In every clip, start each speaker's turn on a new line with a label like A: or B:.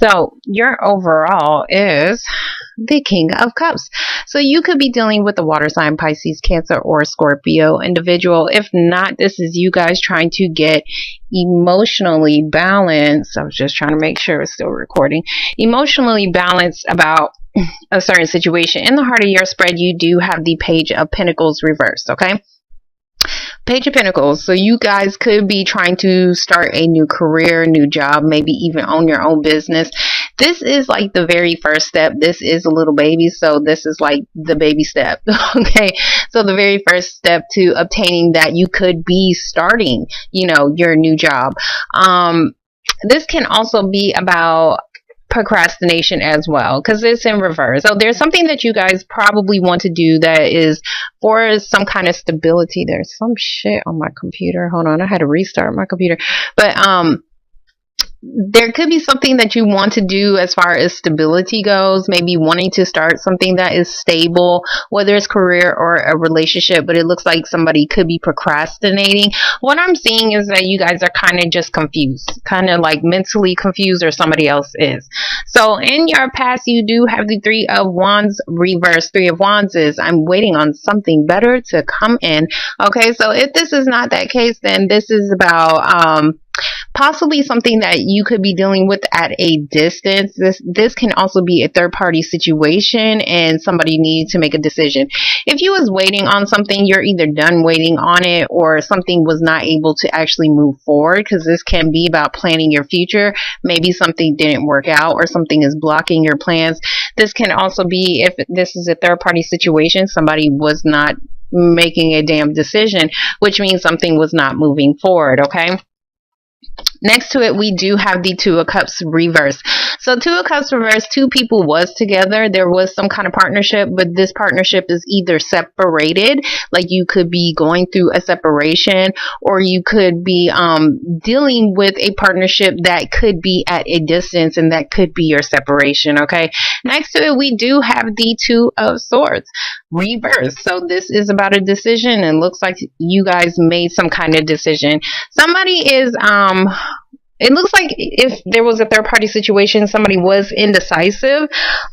A: So your overall is the King of Cups. So you could be dealing with a water sign, Pisces, Cancer, or Scorpio individual. If not, this is you guys trying to get emotionally balanced. I was just trying to make sure it's still recording. Emotionally balanced about a certain situation. In the heart of your spread, you do have the Page of Pentacles reversed, okay? Page of Pentacles. So you guys could be trying to start a new career, new job, maybe even own your own business. This is like the very first step. This is a little baby, so this is like the baby step. Okay, so the very first step to obtaining that, you could be starting, your new job. This can also be about procrastination as well, because it's in reverse. So there's something that you guys probably want to do that is for some kind of stability. There's some shit on my computer. Hold on, I had to restart my computer. But there could be something that you want to do as far as stability goes, maybe wanting to start something that is stable, whether it's career or a relationship, but it looks like somebody could be procrastinating. What I'm seeing is that you guys are kind of just confused, kind of like mentally confused, or somebody else is. So in your past, you do have the Three of Wands reverse. Three of Wands is I'm waiting on something better to come in. Okay, so if this is not that case, then this is about possibly something that you could be dealing with at a distance. This can also be a third party situation, and somebody needs to make a decision. If you was waiting on something, you're either done waiting on it, or something was not able to actually move forward, because this can be about planning your future. Maybe something didn't work out, or something is blocking your plans. This can also be, if this is a third party situation, somebody was not making a damn decision, which means something was not moving forward. Okay. Next to it, we do have the Two of Cups reverse. So Two of Cups reverse, two people was together. There was some kind of partnership, but this partnership is either separated, like you could be going through a separation, or you could be dealing with a partnership that could be at a distance, and that could be your separation. Okay. Next to it, we do have the Two of Swords reverse. So this is about a decision, and looks like you guys made some kind of decision. Somebody is it looks like if there was a third party situation, somebody was indecisive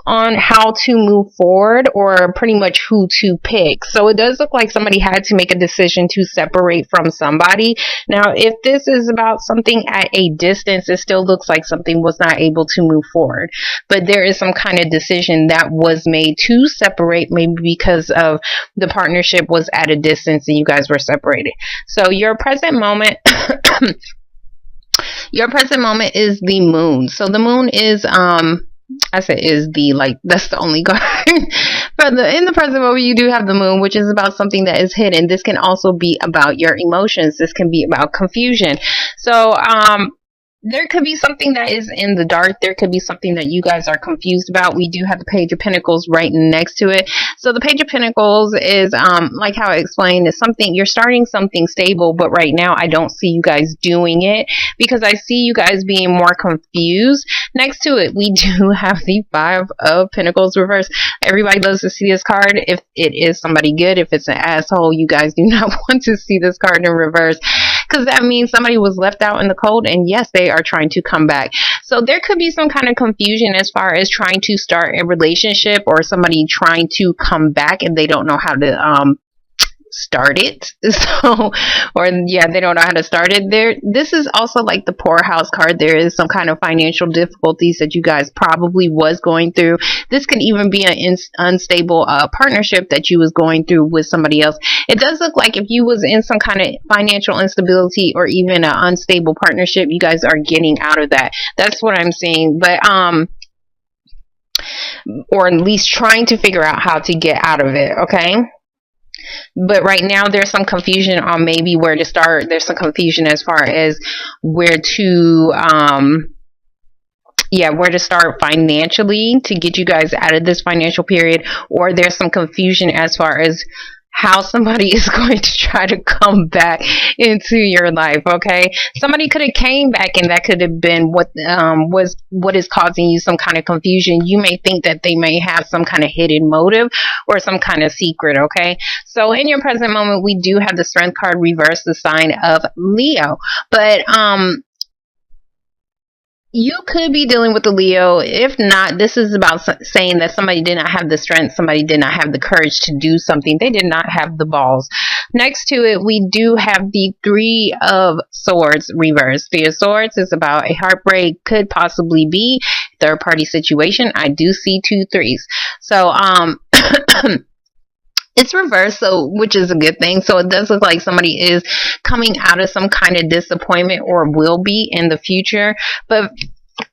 A: on how to move forward, or pretty much who to pick. So it does look like somebody had to make a decision to separate from somebody. Now, if this is about something at a distance, it still looks like something was not able to move forward. But there is some kind of decision that was made to separate, maybe because of the partnership was at a distance and you guys were separated. So your present moment your present moment is the Moon. So the Moon is I said is the, like, that's the only card. But in the present moment, you do have the Moon, which is about something that is hidden. This can also be about your emotions. This can be about confusion. So there could be something that is in the dark. There could be something that you guys are confused about. We do have the Page of Pentacles right next to it. So the Page of Pentacles is, like how I explained, is something, you're starting something stable, but right now I don't see you guys doing it, because I see you guys being more confused. Next to it, we do have the Five of Pentacles reverse. Everybody loves to see this card. If it is somebody good, if it's an asshole, you guys do not want to see this card in reverse, because that means somebody was left out in the cold, and yes, they are trying to come back. So there could be some kind of confusion as far as trying to start a relationship, or somebody trying to come back and they don't know how to start it. So, or yeah, they don't know how to start it. This is also like the poorhouse card. There is some kind of financial difficulties that you guys probably was going through. This could even be an unstable partnership that you was going through with somebody else. It does look like if you was in some kind of financial instability, or even an unstable partnership, you guys are getting out of that. That's what I'm saying. But or at least trying to figure out how to get out of it. Okay. But right now there's some confusion on maybe where to start. There's some confusion as far as where to where to start financially to get you guys out of this financial period. Or there's some confusion as far as how somebody is going to try to come back into your life. Okay, somebody could have came back, and that could have been what is causing you some kind of confusion. You may think that they may have some kind of hidden motive or some kind of secret. Okay, so in your present moment, we do have the Strength card reverse, the sign of Leo. But you could be dealing with a Leo. If not, this is about saying that somebody did not have the strength, somebody did not have the courage to do something. They did not have the balls. Next to it, we do have the Three of Swords reverse. Three of Swords is about a heartbreak, could possibly be third party situation. I do see 2 3s. So, it's reversed, so which is a good thing. So it does look like somebody is coming out of some kind of disappointment or will be in the future. But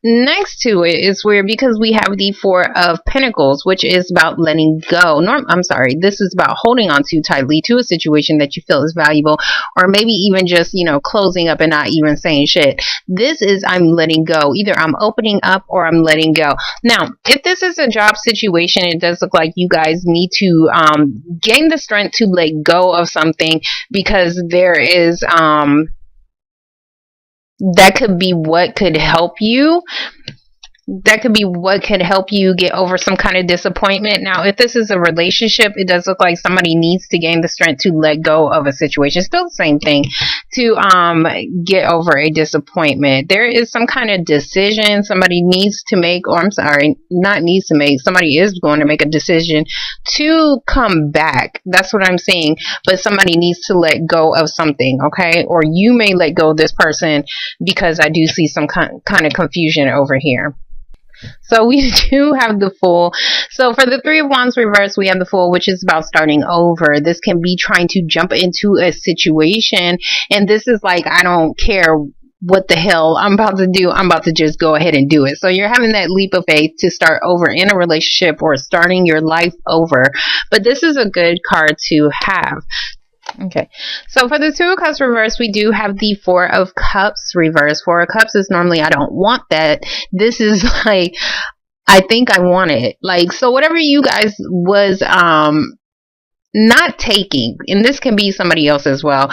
A: next to it is weird because we have the Four of Pentacles, which is about letting go. I'm sorry, this is about holding on too tightly to a situation that you feel is valuable, or maybe even just, closing up and not even saying shit. This is I'm letting go. Either I'm opening up or I'm letting go. Now, if this is a job situation, it does look like you guys need to gain the strength to let go of something, because there is that could be what could help you. That could be what could help you get over some kind of disappointment. Now, if this is a relationship, it does look like somebody needs to gain the strength to let go of a situation. Still the same thing, to get over a disappointment. There is some kind of decision somebody needs to make, or I'm sorry, not needs to make. Somebody is going to make a decision to come back. That's what I'm seeing. But somebody needs to let go of something, okay? Or you may let go of this person, because I do see some kind of confusion over here. So we do have the Fool. So for the Three of Wands reverse, we have the Fool, which is about starting over. This can be trying to jump into a situation, and this is like, I don't care what the hell I'm about to do. I'm about to just go ahead and do it. So you're having that leap of faith to start over in a relationship or starting your life over. But this is a good card to have. Okay, so for the Two of Cups reverse, we do have the Four of Cups reverse. Four of Cups is normally, I don't want that. This is like, I think I want it. Like, so whatever you guys was not taking, and this can be somebody else as well,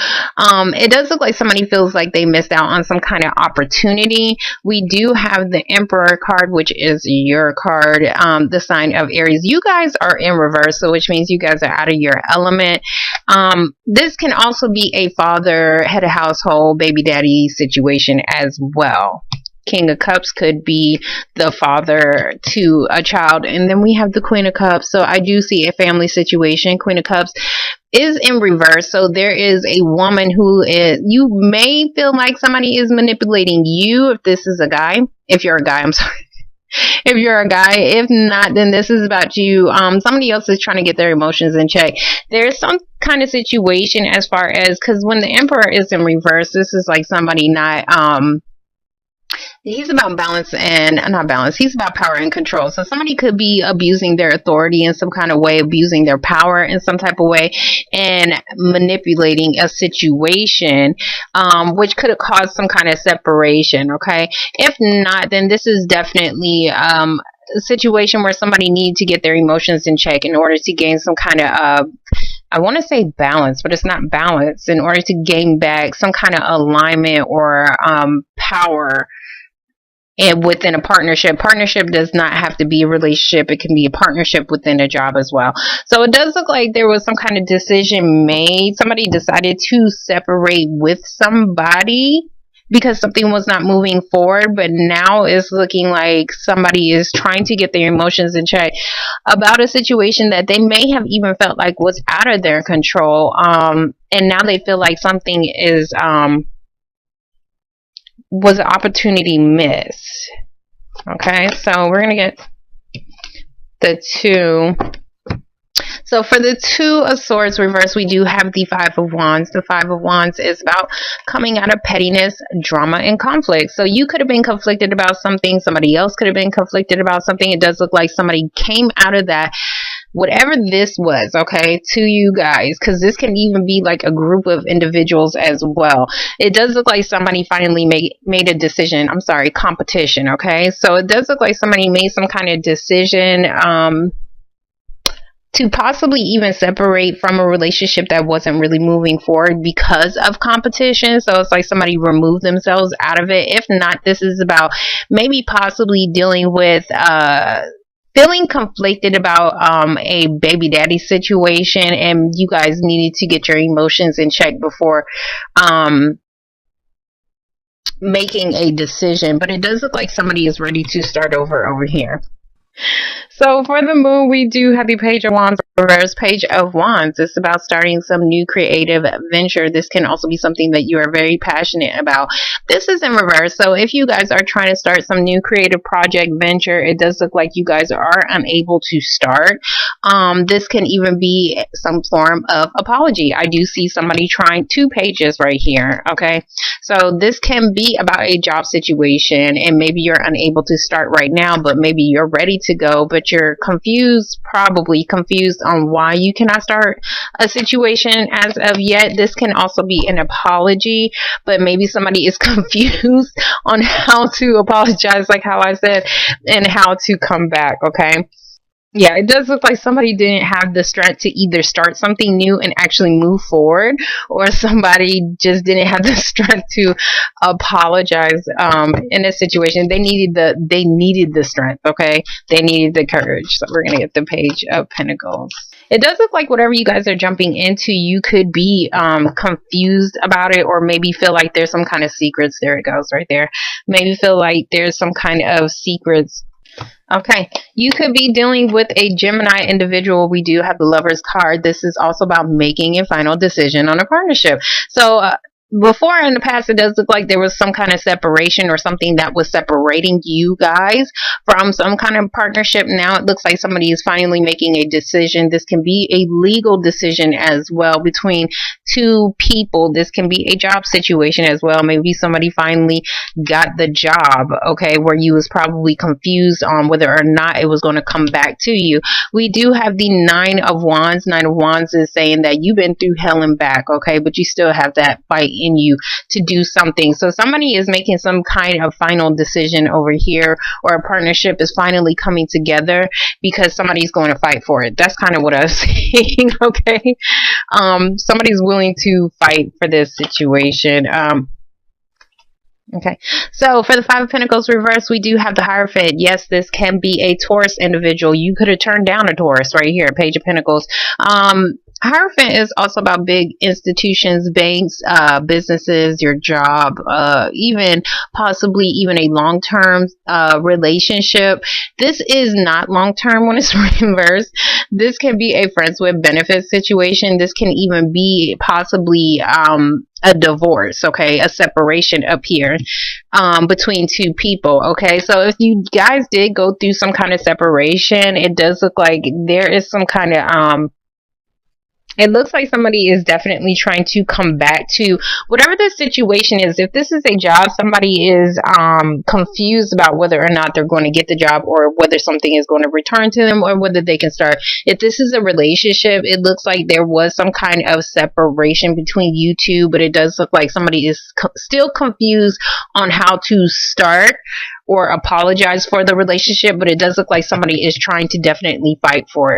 A: it does look like somebody feels like they missed out on some kind of opportunity. We do have the Emperor card, which is your card, the sign of Aries. You guys are in reverse, so which means you guys are out of your element. This can also be a father, head of household, baby daddy situation as well. King of Cups could be the father to a child. And then we have the Queen of Cups. So I do see a family situation. Queen of Cups is in reverse. So there is a woman who is, you may feel like somebody is manipulating you. If this is a guy, if you're a guy, I'm sorry. If you're a guy, if not, then this is about you. Somebody else is trying to get their emotions in check. There's some kind of situation as far as, because when the Emperor is in reverse, this is like somebody not, he's about balance and not balance. He's about power and control. So somebody could be abusing their authority in some kind of way, abusing their power in some type of way, and manipulating a situation, which could have caused some kind of separation. Okay. If not, then this is definitely, a situation where somebody needs to get their emotions in check in order to gain some kind of, I want to say balance, but it's not balance, in order to gain back some kind of alignment or, power. And within a partnership does not have to be a relationship. It can be a partnership within a job as well. So it does look like there was some kind of decision made. Somebody decided to separate with somebody because something was not moving forward, but now it's looking like somebody is trying to get their emotions in check about a situation that they may have even felt like was out of their control. And now they feel like something is, was an opportunity missed. Okay, so we're going to get the two. So for the Two of Swords reverse, we do have the Five of Wands. The Five of Wands is about coming out of pettiness, drama, and conflict. So you could have been conflicted about something. Somebody else could have been conflicted about something. It does look like somebody came out of that, whatever this was, okay, to you guys, because this can even be like a group of individuals as well. It does look like somebody finally made a decision. I'm sorry, competition, okay? So it does look like somebody made some kind of decision to possibly even separate from a relationship that wasn't really moving forward because of competition. So it's like somebody removed themselves out of it. If not, this is about maybe possibly dealing with feeling conflicted about a baby daddy situation, and you guys needed to get your emotions in check before making a decision, but it does look like somebody is ready to start over here. So for the moon, we do have the Page of Wands reverse. Page of Wands. It's about starting some new creative venture. This can also be something that you are very passionate about. This is in reverse. So if you guys are trying to start some new creative project venture, it does look like you guys are unable to start. This can even be some form of apology. I do see somebody trying 2 pages right here. Okay. So this can be about a job situation, and maybe you're unable to start right now, but maybe you're ready to go, but you're confused, probably confused on why you cannot start a situation as of yet. This can also be an apology, but maybe somebody is confused on how to apologize, like how I said, and how to come back. Okay. Yeah, it does look like somebody didn't have the strength to either start something new and actually move forward, or somebody just didn't have the strength to apologize in a situation. They needed the strength, okay? They needed the courage. So we're gonna get the Page of Pentacles. It does look like whatever you guys are jumping into, you could be confused about it, or maybe feel like there's some kind of secrets. There it goes right there. Maybe feel like there's some kind of secrets. Okay, you could be dealing with a Gemini individual. We do have the Lover's card. This is also about making a final decision on a partnership. So before in the past, it does look like there was some kind of separation or something that was separating you guys from some kind of partnership. Now it looks like somebody is finally making a decision. This can be a legal decision as well between 2 people. This can be a job situation as well. Maybe somebody finally got the job, okay, where you was probably confused on whether or not it was going to come back to you. We do have the 9 of Wands. 9 of Wands is saying that you've been through hell and back, okay, but you still have that fight in you to do something. So somebody is making some kind of final decision over here, or a partnership is finally coming together because somebody's going to fight for it. That's kind of what I was saying. Okay. Somebody's willing to fight for this situation. Okay, so for the 5 of Pentacles reverse, we do have the Hierophant. Yes, this can be a Taurus individual. You could have turned down a Taurus right here, Page of Pentacles. Hierophant is also about big institutions, banks, businesses, your job, even possibly even a long-term relationship. This is not long-term when it's reversed. This can be a friends with benefits situation. This can even be possibly a divorce, okay, a separation up here between 2 people. Okay, so if you guys did go through some kind of separation, it does look like there is some kind of it looks like somebody is definitely trying to come back to whatever the situation is. If this is a job, somebody is confused about whether or not they're going to get the job, or whether something is going to return to them, or whether they can start. If this is a relationship, it looks like there was some kind of separation between you 2, but it does look like somebody is still confused on how to start or apologize for the relationship, but it does look like somebody is trying to definitely fight for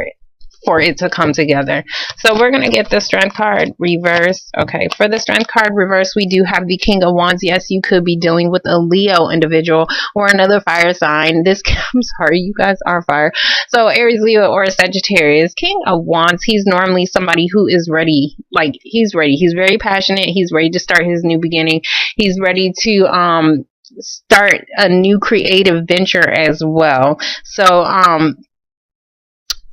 A: it to come together. So we're going to get the Strength card reversed. Okay, for the Strength card reversed, we do have the King of Wands. Yes, you could be dealing with a Leo individual or another fire sign. I'm sorry, you guys are fire. So Aries, Leo, or Sagittarius. King of Wands, he's normally somebody who is ready. Like, he's ready. He's very passionate. He's ready to start his new beginning. He's ready to start a new creative venture as well. So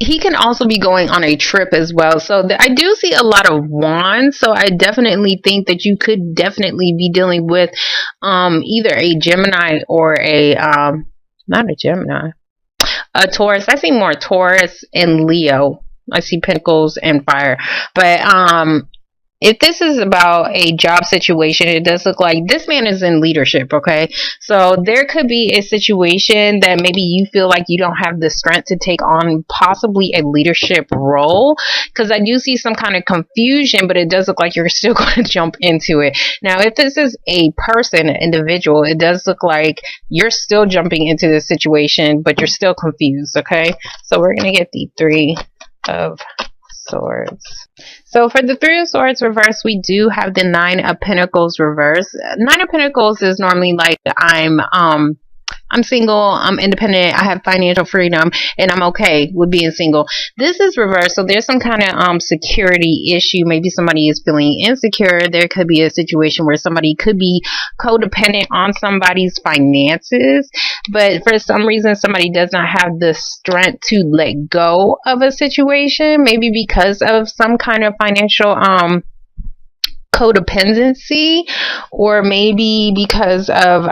A: he can also be going on a trip as well. So I do see a lot of wands. So I definitely think that you could definitely be dealing with either a Gemini or a not a Gemini, a Taurus. I see more Taurus and Leo. I see Pentacles and Fire. But if this is about a job situation, it does look like this man is in leadership, okay? So there could be a situation that maybe you feel like you don't have the strength to take on possibly a leadership role, because I do see some kind of confusion, but it does look like you're still going to jump into it. Now, if this is a person, an individual, it does look like you're still jumping into this situation, but you're still confused, okay? So we're going to get the 3 of Swords. So for the 3 of Swords reverse, we do have the 9 of Pentacles reverse. 9 of Pentacles is normally like I'm single, I'm independent, I have financial freedom, and I'm okay with being single. This is reversed. So there's some kind of security issue. Maybe somebody is feeling insecure. There could be a situation where somebody could be codependent on somebody's finances, but for some reason somebody does not have the strength to let go of a situation, maybe because of some kind of financial codependency, or maybe because of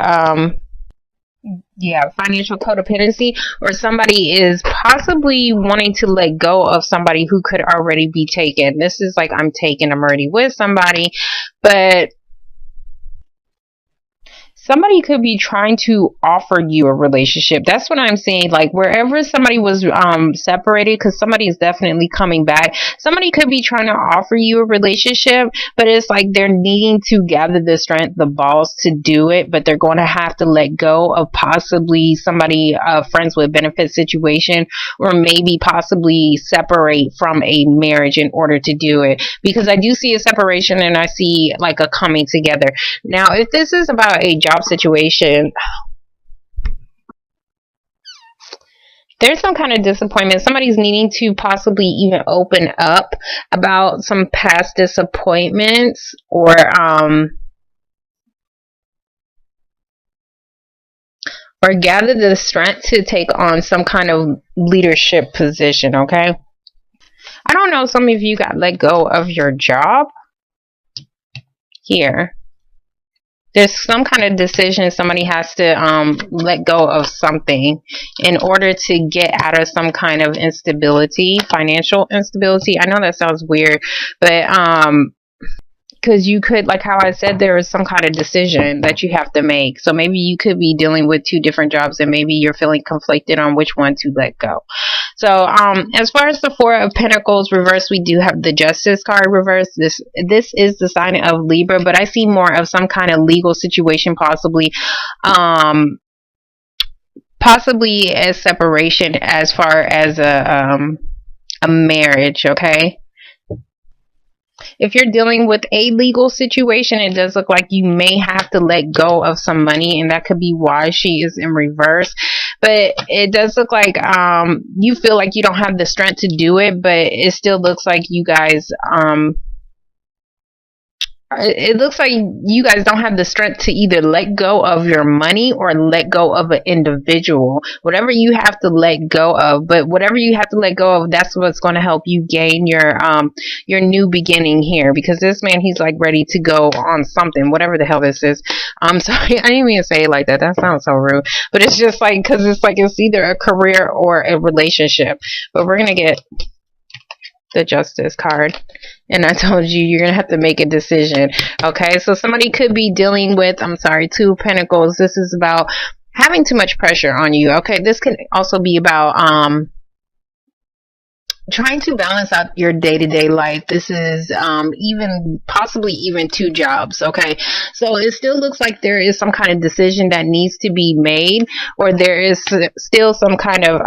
A: financial codependency, or somebody is possibly wanting to let go of somebody who could already be taken. This is like, I'm taken, I'm already with somebody, but somebody could be trying to offer you a relationship. That's what I'm saying. Like, wherever somebody was separated, because somebody is definitely coming back. Somebody could be trying to offer you a relationship, but it's like they're needing to gather the strength, the balls to do it, but they're going to have to let go of possibly somebody, friends with benefit situation, or maybe possibly separate from a marriage in order to do it. Because I do see a separation and I see like a coming together. Now, if this is about a job situation, there's some kind of disappointment. Somebody's needing to possibly even open up about some past disappointments, or gather the strength to take on some kind of leadership position. Okay, I don't know, some of you got let go of your job here. There's some kind of decision somebody has to let go of something in order to get out of some kind of instability, financial instability. I know that sounds weird, but because you could, like how I said, there is some kind of decision that you have to make. So maybe you could be dealing with two different jobs and maybe you're feeling conflicted on which one to let go. So as far as the Four of Pentacles reverse, we do have the Justice card reverse. This is the sign of Libra, but I see more of some kind of legal situation, possibly possibly a separation as far as a marriage. Okay, if you're dealing with a legal situation, it does look like you may have to let go of some money, and that could be why she is in reverse. But it does look like you feel like you don't have the strength to do it, but it still looks like you guys it looks like you guys don't have the strength to either let go of your money or let go of an individual. Whatever you have to let go of, but whatever you have to let go of, that's what's going to help you gain your new beginning here. Because this man, he's like ready to go on something, whatever the hell this is. I'm sorry, I didn't mean to say it like that. That sounds so rude. But it's just like, because it's like it's either a career or a relationship. But we're gonna get the Justice card, and I told you you're gonna have to make a decision. Okay, so somebody could be dealing with, I'm sorry, Two of Pentacles. This is about having too much pressure on you. Okay, this can also be about trying to balance out your day-to-day life. This is even possibly even two jobs. Okay, so it still looks like there is some kind of decision that needs to be made, or there is still some kind of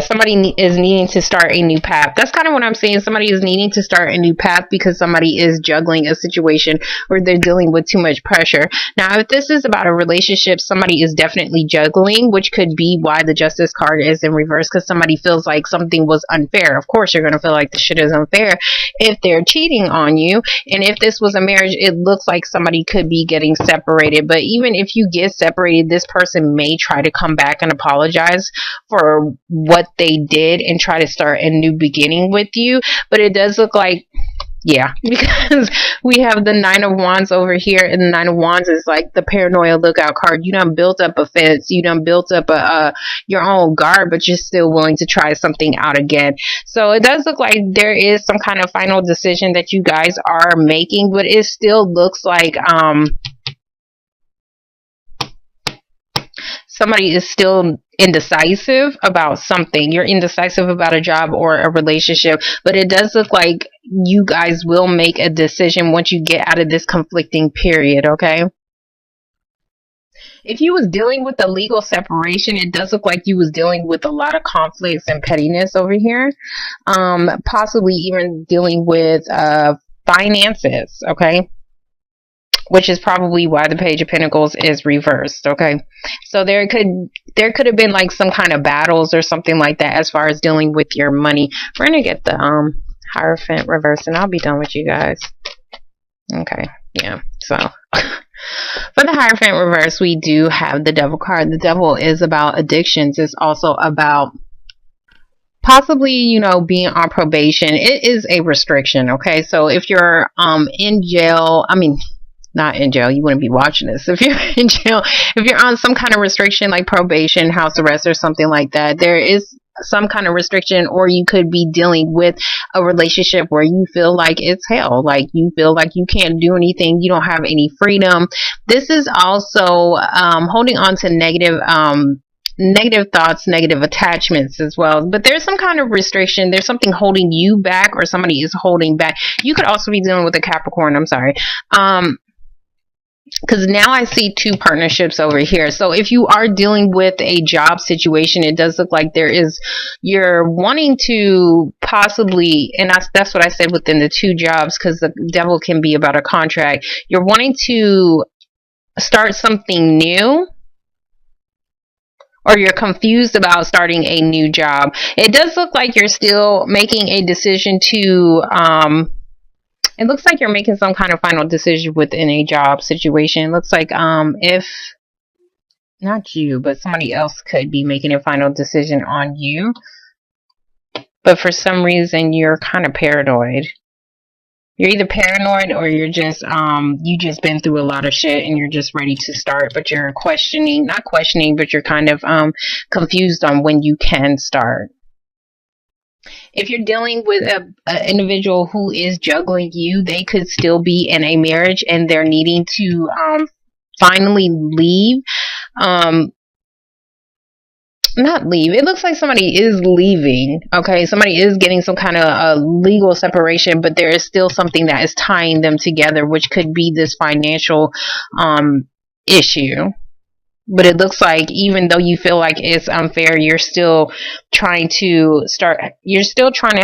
A: somebody is needing to start a new path. That's kind of what I'm saying. Somebody is needing to start a new path because somebody is juggling a situation where they're dealing with too much pressure. Now, if this is about a relationship, somebody is definitely juggling, which could be why the Justice card is in reverse, because somebody feels like something was unfair. Of course, you're going to feel like the shit is unfair if they're cheating on you. And if this was a marriage, it looks like somebody could be getting separated. But even if you get separated, this person may try to come back and apologize for what they did and try to start a new beginning with you. But it does look like, because we have the Nine of Wands over here, and the Nine of Wands is like the paranoia lookout card. You done built up a fence, you done built up your own guard, but you're still willing to try something out again. So it does look like there is some kind of final decision that you guys are making, but it still looks like somebody is still indecisive about something. You're indecisive about a job or a relationship, but it does look like you guys will make a decision once you get out of this conflicting period. Okay, if you was dealing with a legal separation, it does look like you was dealing with a lot of conflicts and pettiness over here, possibly even dealing with finances. Okay, which is probably why the Page of Pentacles is reversed. Okay, so there could have been like some kind of battles or something like that as far as dealing with your money. We're gonna get the Hierophant reverse, and I'll be done with you guys. Okay, yeah. So for the Hierophant reverse, we do have the Devil card. The Devil is about addictions. It's also about possibly, you know, being on probation. It is a restriction. Okay, so if you're in jail, I mean, not in jail, you wouldn't be watching this. If you're in jail, if you're on some kind of restriction like probation, house arrest, or something like that, there is some kind of restriction, or you could be dealing with a relationship where you feel like it's hell, like you feel like you can't do anything, you don't have any freedom. This is also holding on to negative thoughts, negative attachments as well. But there's some kind of restriction. There's something holding you back, or somebody is holding back. You could also be dealing with a Capricorn. I'm sorry. Because now I see two partnerships over here. So if you are dealing with a job situation, it does look like you're wanting to possibly, and that's what I said within the two jobs, because the Devil can be about a contract. You're wanting to start something new, or you're confused about starting a new job. It does look like you're still making a decision to, it looks like you're making some kind of final decision within a job situation. It looks like if not you, but somebody else could be making a final decision on you. But for some reason, you're kind of paranoid. You're either paranoid, or you're just you just been through a lot of shit and you're just ready to start, but you're not questioning, but you're kind of confused on when you can start. If you're dealing with an individual who is juggling you, they could still be in a marriage and they're needing to finally leave. Not leave. It looks like somebody is leaving. Okay, somebody is getting some kind of legal separation, but there is still something that is tying them together, which could be this financial issue. But it looks like even though you feel like it's unfair, you're still trying to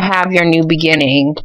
A: have your new beginning.